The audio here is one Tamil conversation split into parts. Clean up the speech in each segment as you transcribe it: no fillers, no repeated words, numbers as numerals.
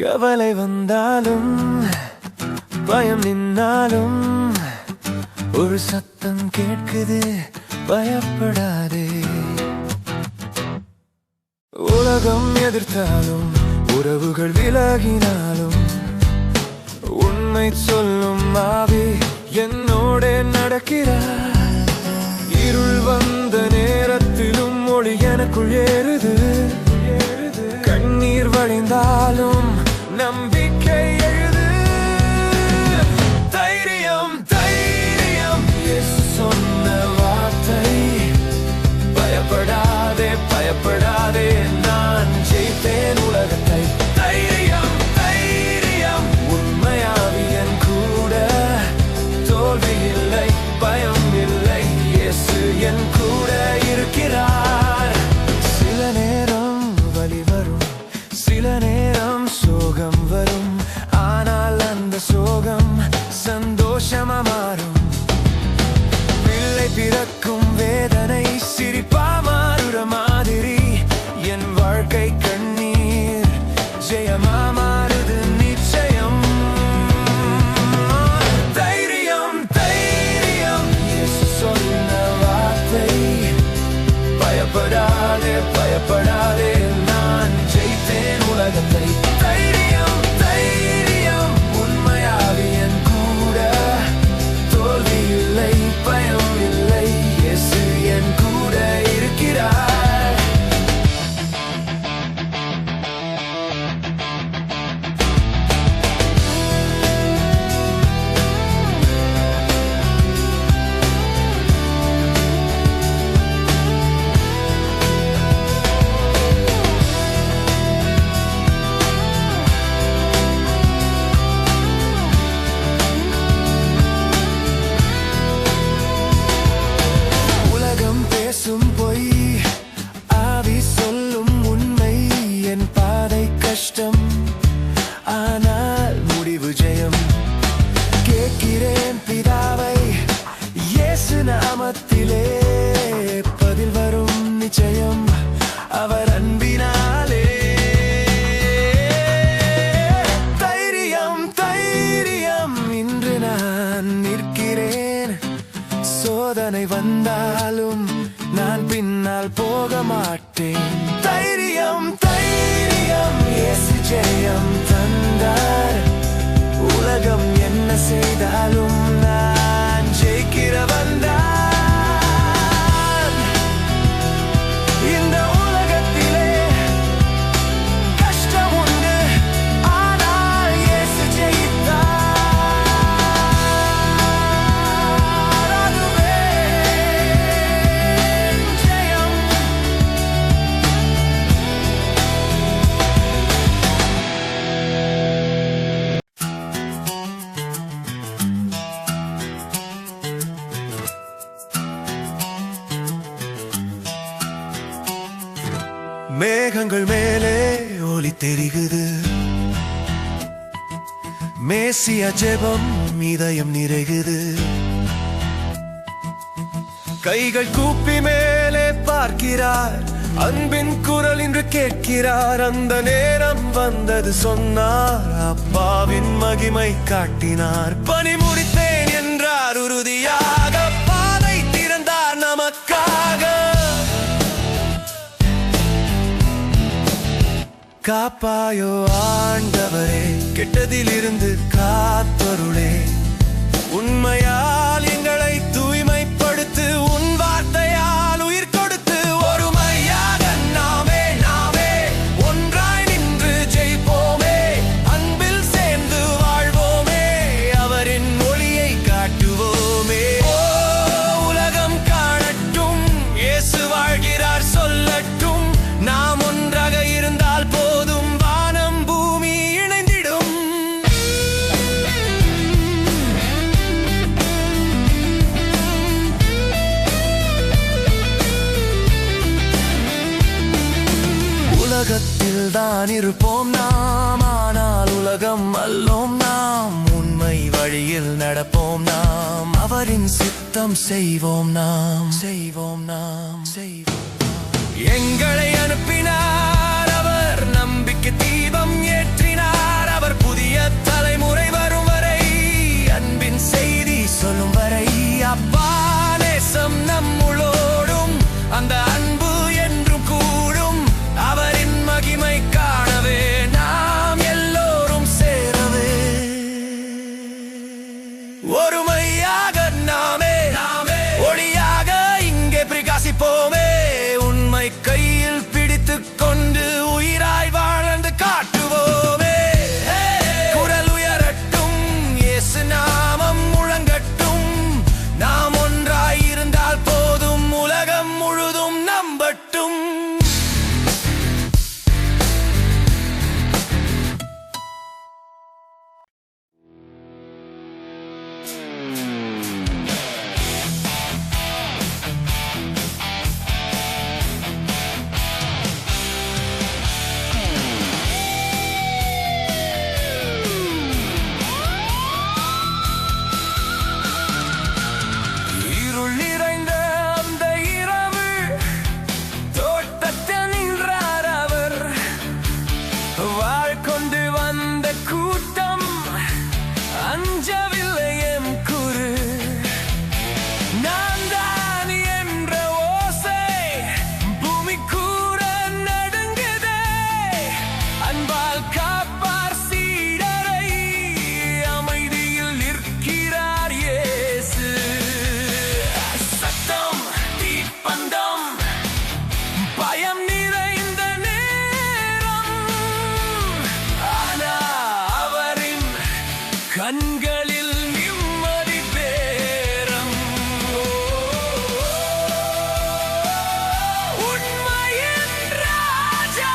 கவலை வந்தாலும் பயம் நின்னாலும் ஒரு சத்தம் கேட்குது, பயப்படாதே. உலகம் எதிர்த்தாலும் உறவுகள் விலகினாலும் உண்மை சொல்லும் ஆவி என்னோட நடக்கிறார். இருள் வந்த நேரத்திலும் ஒளி எனக்குள் ஏறுது. கண்ணீர் வழிந்தாலும் நம்பிக்கை எழுது. தைரியம் தைரியம் இயேசு சொன்ன வார்த்தை. பயப்படாதே பயப்படாதே, நான் ஜெயித்தேன் உலகத்தை. தைரியம் தைரியம் உண்மையாவி என் கூட. தோல்வி இல்லை பயம் இல்லை, இயேசு என் கூட இருக்கிறார். சில நேரம் வலி வரும், சில நேரம் சோகம் வரும். ஆனால் அந்த சோகம் சந்தோஷமா மாறும். பிள்ளை பிறக்கும் வேதனை சிரிப்பா மாறுற மாதிரி என் வாழ்க்கை கண்ணீர் ஜெயமா மாறுது நிச்சயம். தைரியம் தைரியம் இயேசு சொன்ன வார்த்தை. பயப்படாதே பயப்படாதே, நான் ஜெயித்தேன் உலகத்தை. தைரியம் தைரியம் உண்மையாவி என் கூட. தோல்வி இல்லை பயம் இல்லை, இயேசு என் கூட இருக்கிறார். உலகம் பேசும் பொய், ஆவி சொல்லும் உண்மை. என் பாதை கஷ்டம், ஆனால் முடிவு ஜெயம். கேட்கிறேன் பிதாவை இயேசு நாமத்திலே. பதில் வரும் நிச்சயம் அவர் அன்பினாலே. தைரியம் தைரியம் இன்று நான் நிற்கிறேன். சோதனை வந்தாலும் நான் பின்னால் போக மாட்டேன். தைரியம் தைரியம் இயேசு ஜெயம் தந்தார். உலகம் என்ன செய்தாலும் நான் ஜெயிக்கிறவன் தான். இந்த உலகத்திலே கஷ்டம் உண்டு, ஆனால் இயேசு ஜெயித்தார். அதுவே ஜெயம். மேகங்கள் மேலே ஒளி தெரிகுது. மேசியா ஜெபம் இதயம் நிறைகுது. கைகள் கூப்பி மேலே பார்க்கிறார். அன்பின் குரல் இன்று கேட்கிறார். அந்த நேரம் வந்தது சொன்னார். அப்பாவின் மகிமை காட்டினார். பணி முடித்தேன் என்றார் உறுதியாக. பாதை திறந்தார் நமக்காக. காப்பாயோ ஆண்டவரே, கெட்டதிலிருந்து காத்தருளே. உண்மையால் எங்களை தூய்மைப்படுத்து. உன் வார்த்தையால் உயிர் கொடுத்து. ஒருமையாக நாமே நாமே ஒன்றாய் நின்று ஜெயிப்போமே. அன்பில் சேர்ந்து வாழ்வோமே, அவரின் ஒளியை காட்டுவோமே. ஓ உலகம் காணட்டும், இயேசு வாழ்கிறார் சொல்லட்டும். நாம் ஒன்றாக இருந்தால் போதும், வானம் பூமி இணைந்திடும். உலகத்தில் தான் இருப்போம் நாம், ஆனால் உலகம் அல்லோம் நாம். உண்மை வழியில் நடப்போம் நாம். அவரின் சித்தம் செய்வோம் நாம். செய்வோம் நாம். செய்வோம். எங்களை அனுப்பினார் அவர், நம்பிக்கை தீபம் ஏற்றினார். கண்களில் நிம்மதி பேரம். உண்மையின் ராஜா,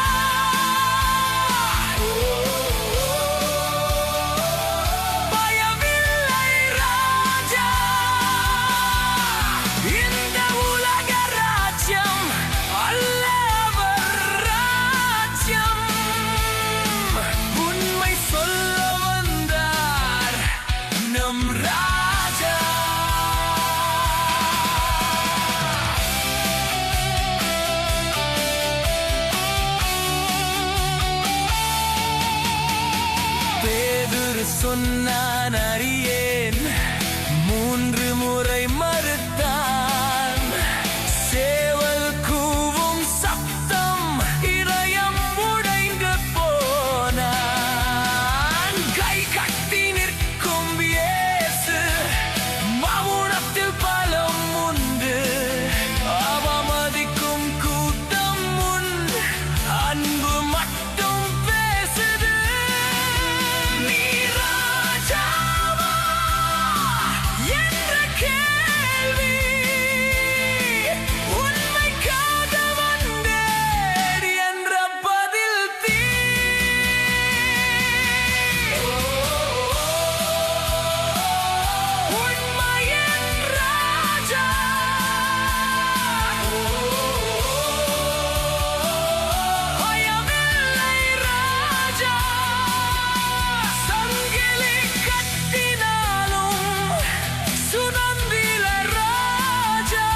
பயமில்லை ராஜா. இந்த உலக ராஜ்யம் அல்ல அவர் ராஜ்யம். உண்மை சொல்ல வந்தார் நம் ராஜா. பேதுரு சொன்னான் அறியேன், 3 முறை மறுத்தான். சேவல் கூவும் சத்தம், இதயம் உடைந்து போனான். கை கட்டி நிற்கும் இயேசு, மௌனத்தில் பலம் உண்டு. அவமதிக்கும் கூட்டம் முன் அன்பு மட்டும் பேசுது. நீ ராஜாவா என்ற கேள்வி உண்மைக்காக வந்தேன் என்ற பதில் தீ. உண்மையின் ராஜா, பயமில்லை ராஜா. சங்கிலி கட்டினாலும் சுதந்திர ராஜா.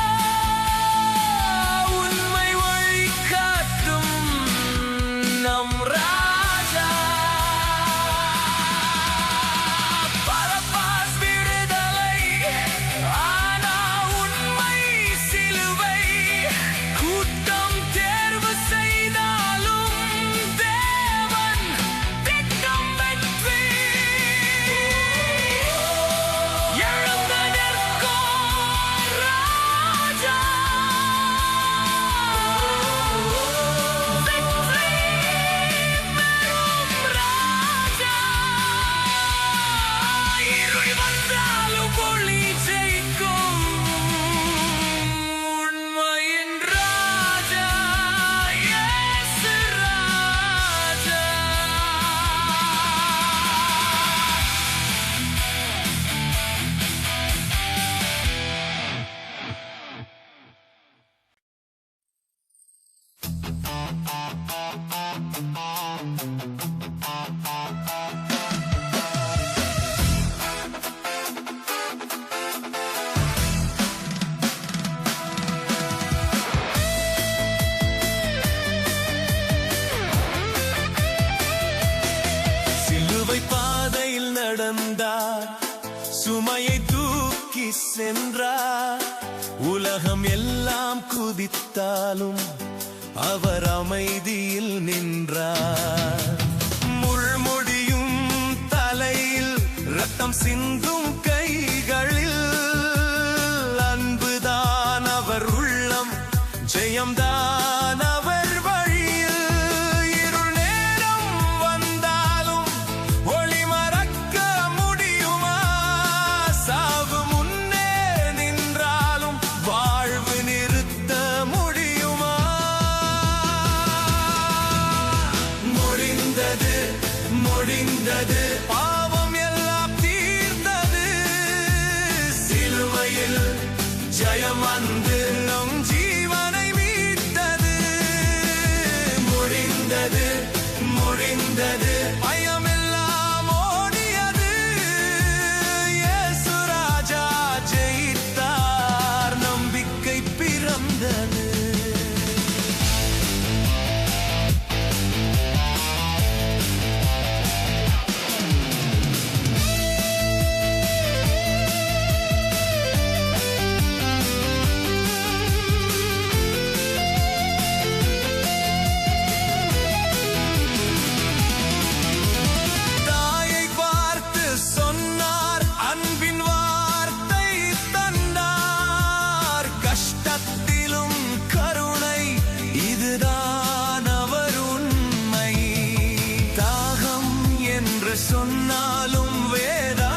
உண்மை வழி காட்டும் நம் ராஜா. பரபாஸ் விடுதலை, ஆனா உண்மை சிலுவை. கூட்டம் தேர்வு செய்தாலும் தேவன் திட்டம் வெற்றி. எழுந்து நிற்கும் ராஜா, வெற்றி பெறும் ராஜா. இருள் வந்தாலும் ஒளி ஜெயிக்கும் உண்மையின் ராஜா, இயேசு ராஜா. சிலுவை பாதையில் நடந்தார், சுமையை தூக்கி சென்றார். உலகம் எல்லாம் குதித்தாலும் அவர் அமைதியில் நின்றார். முள்முடியும் தலையில், ரத்தம் சிந்தும் கைகளில், அன்புதான் அவர் உள்ளம், ஜெயம்தான் அவர் வழியில். இருள் நேரம் வந்தாலும் ஒளி மறக்க முடியுமா? சாவு முன்னே நின்றாலும் வாழ்வு நிறுத்த முடியுமா? முடிந்தது, முடிந்தது, பாவம் எல்லாம் தீர்ந்தது. சிலுவையில் ஜெயம் வந்து நம் ஜீவனை மீட்டது. முடிந்தது, முடிந்தது, பயமெல்லாம் ஓடியது. இயேசு ராஜா ஜெயித்தார், நம்பிக்கை பிறந்தது. சொன்னாலும் வேதா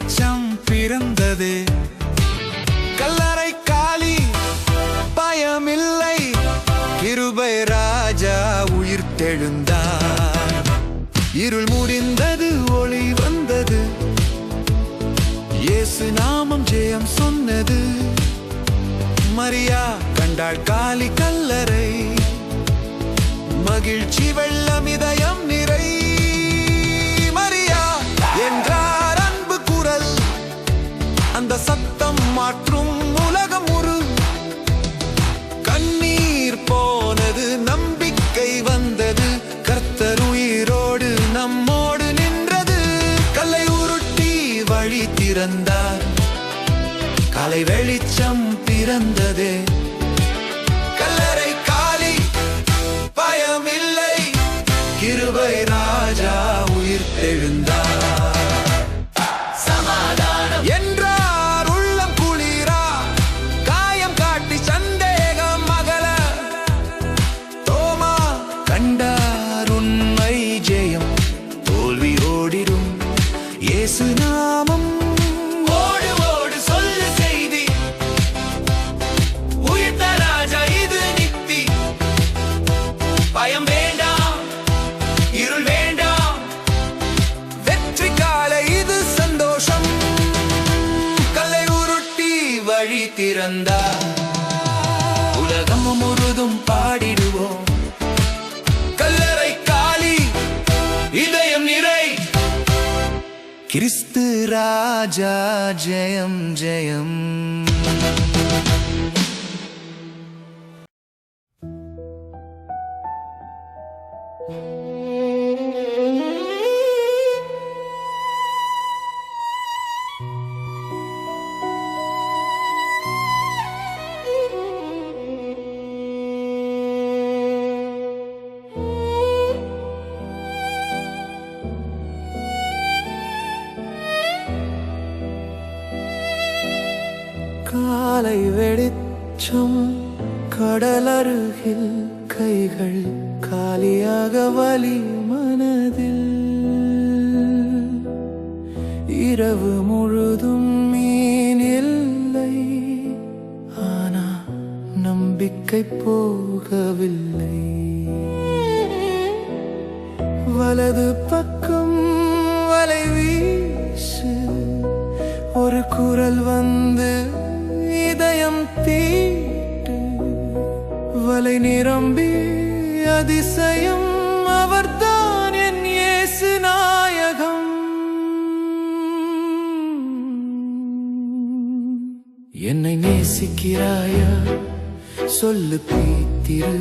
வெளிச்சம் பிறந்தது. கல்லறை காலி, பயமில்லை, கிருபை ராஜா உயிர்த்தெழுந்தார். இருள் முடிந்தது, ஒளி வந்தது, இயேசு நாமம் ஜெயம் சொன்னது. மரியா கண்டாள் காலி கல்லறை, மகிழ்ச்சி வெள்ளம் இதயம் நிறை. மரியா என்றார் அன்பு குரல், அந்த சத்தம் மாற்றும் உலகம் உரு. கண்ணீர் போனது, நம்பிக்கை வந்தது, கர்த்தர் உயிரோடு நம்மோடு நின்றது. கல்லை உருட்டி வழி திறந்தார், காலை வெளிச்சம் பிறந்ததே. கல்லறை காலி, பயமில்லை, கிருபை ராஜா உயிர்த்தெழுந்தார். சமாதானம் என்றார் உள்ளம் குளிரா, காயம் காட்டி சந்தேகம் அகல. தோமா கண்டார் உண்மை ஜெயம், தோல்வி ஓடிடும் இயேசு நாமம். பயம் வேண்டாம், இருள் வேண்டாம், வெற்றி காலை இது சந்தோஷம். கல்லை உருட்டி வழி திறந்தார், உலகம் முழுதும் பாடிடுவோம். கல்லறை காலி, இதயம் நிறை, கிறிஸ்து ராஜா ஜெயம் ஜெயம். காலை வெளிச்சம் கடலருகில், கைகள் காலியாக வலி மனதில். இரவு முழுதும் மீன் இல்லை, ஆனா நம்பிக்கை போகவில்லை. வலது பக்கம் வலை வீசு, ஒரு குரல் வந்து இதயம் தீட்டு. வலை நிரம்பி அதிசயம், அவர்தான் என் இயேசு நாயகம். என்னை நேசிக்கிறாயா சொல்லு பீத்திரு.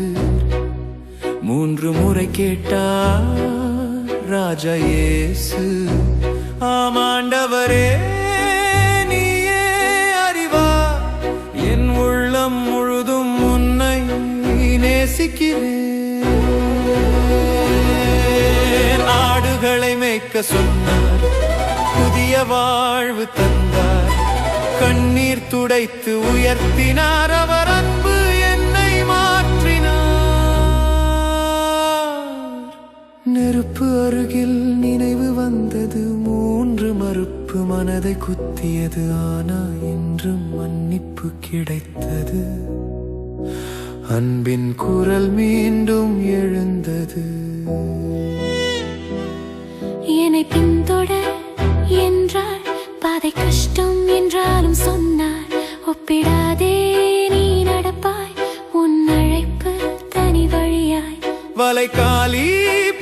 3 முறை கேட்டார் ராஜா இயேசு. ஆமாண்டவரே நீயே அறிவார், என் உள்ளம் முழுதும் உன்னை நேசிக்கிறேன். ஆடுகளை மேய்க்க சொன்னார், புதிய வாழ்வு தந்தார். கண்ணீர் துடைத்து உயர்த்தினார், அவர் அன்பு என்னை மாற்றினார். நெருப்பு அருகில் நினைவு வந்தது, 3 மறுப்பு மனதை குத்தியது. ஆனா இன்று மன்னிப்பு கிடைத்தது, அன்பின் குரல் மீண்டும் எழுந்தது. என்னை பின்தொடர் என்றார், பாதை கஷ்டம் என்றாலும் சொன்னார். ஒப்பிடாதே நீ நடப்பாய், உன் அழைப்பு தனி வழியாய். வலை காலி,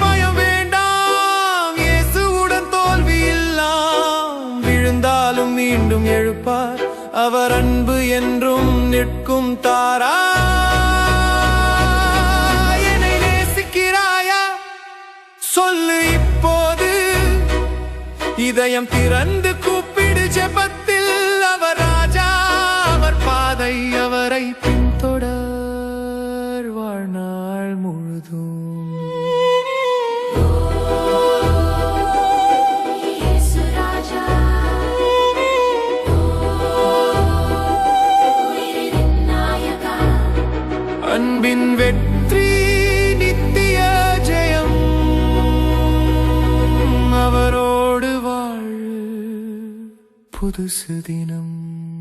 பயம் வேண்டாம், இயேசுவுடன் தோல்வி இல்லாம். விழுந்தாலும் மீண்டும் எழுப்பார், அவர் அன்பு என்றும் நிற்கும் தாரா. என்னை நேசிக்கிறாயா சொல்லு இப்போது, இதயம் திறந்து கூப்பிடு ஜெபத்தில். அவர் ராஜா, அவர் பாதை, அவரை பின்தொடர் வாழ்நாள் முழுதும். அன்பின் வெற்றி நித்திய ஜெயம், அவரோடு வாழ். புதுசு தினம்.